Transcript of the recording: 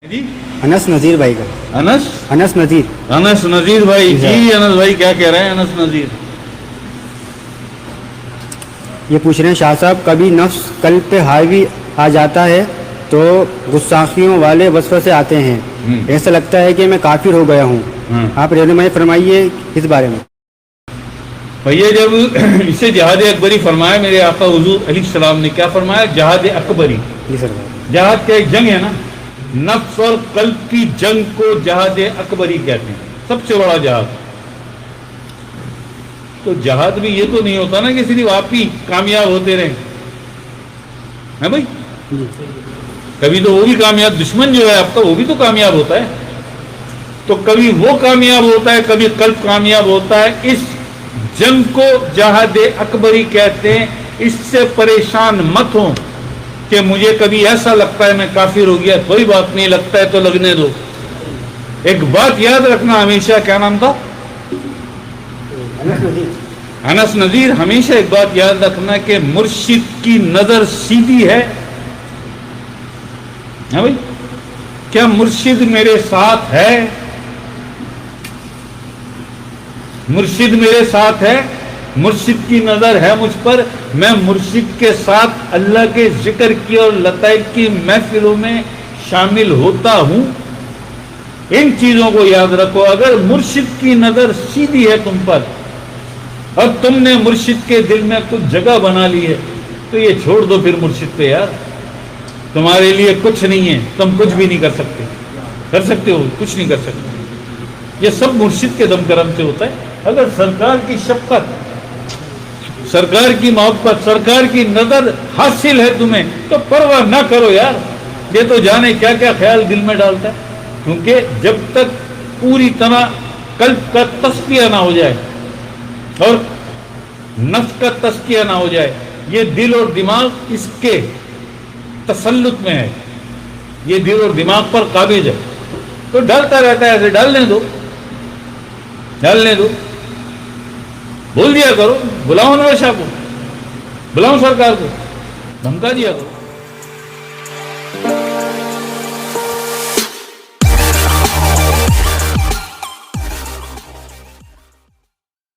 جی انس نذیر بھائی کا. انس نذیر. انس نذیر بھائی جی. انس بھائی کیا کہہ رہے ہیں؟ انس نذیر یہ پوچھ رہے ہیں شاہ صاحب کبھی نفس قلب پہ حاوی آ جاتا ہے تو گستاخیوں والے وسوسے آتے ہیں, ایسا لگتا ہے کہ میں کافر ہو گیا ہوں, آپ رہنمائی فرمائیے اس بارے میں. بھیا جب اسے جہاد اکبری فرمایا میرے آقا حضور علیہ السلام نے, کیا فرمایا؟ جہاد اکبری. جی سر. جہاد کا ایک جنگ ہے نا, نفس اور قلب کی جنگ کو جہاد اکبری کہتے ہیں, سب سے بڑا جہاد. تو جہاد بھی یہ تو نہیں ہوتا نا کہ صرف آپ ہی کامیاب ہوتے رہیں, ہے بھائی؟ کبھی تو وہ بھی کامیاب, دشمن جو ہے آپ کا وہ بھی تو کامیاب ہوتا ہے. تو کبھی وہ کامیاب ہوتا ہے, کبھی قلب کامیاب ہوتا ہے. اس جنگ کو جہاد اکبری کہتے ہیں. اس سے پریشان مت ہوں کہ مجھے کبھی ایسا لگتا ہے میں کافر ہو گیا. کوئی بات نہیں, لگتا ہے تو لگنے دو. ایک بات یاد رکھنا ہمیشہ, کیا نام تھا؟ انس نذیر. ہمیشہ ایک بات یاد رکھنا کہ مرشد کی نظر سیدھی ہے. ہاں بھائی, کیا مرشد میرے ساتھ ہے؟ مرشد میرے ساتھ ہے, مرشد کی نظر ہے مجھ پر. میں مرشد کے ساتھ اللہ کے ذکر کی اور لطائف کی محفلوں میں شامل ہوتا ہوں. ان چیزوں کو یاد رکھو. اگر مرشد کی نظر سیدھی ہے تم پر اور تم نے مرشد کے دل میں کچھ جگہ بنا لی ہے تو یہ چھوڑ دو پھر مرشد پہ. یار تمہارے لیے کچھ نہیں ہے, تم کچھ بھی نہیں کر سکتے. کر سکتے ہو؟ کچھ نہیں کر سکتے. یہ سب مرشد کے دم کرم سے ہوتا ہے. اگر سرکار کی شفقت, سرکار کی محبت, سرکار کی نظر حاصل ہے تمہیں تو پرواہ نہ کرو یار. یہ تو جانے کیا کیا خیال دل میں ڈالتا ہے. کیونکہ جب تک پوری طرح قلب کا تزکیہ نہ ہو جائے اور نفس کا تزکیہ نہ ہو جائے, یہ دل اور دماغ اس کے تسلط میں ہے, یہ دل اور دماغ پر قابض ہے, تو ڈالتا رہتا ہے. ایسے ڈالنے دو, ڈالنے دو. بول دیا کرو, بلاؤ انور شاہ کو, بلاؤ سرکار کو, دھمکا دیا کرو.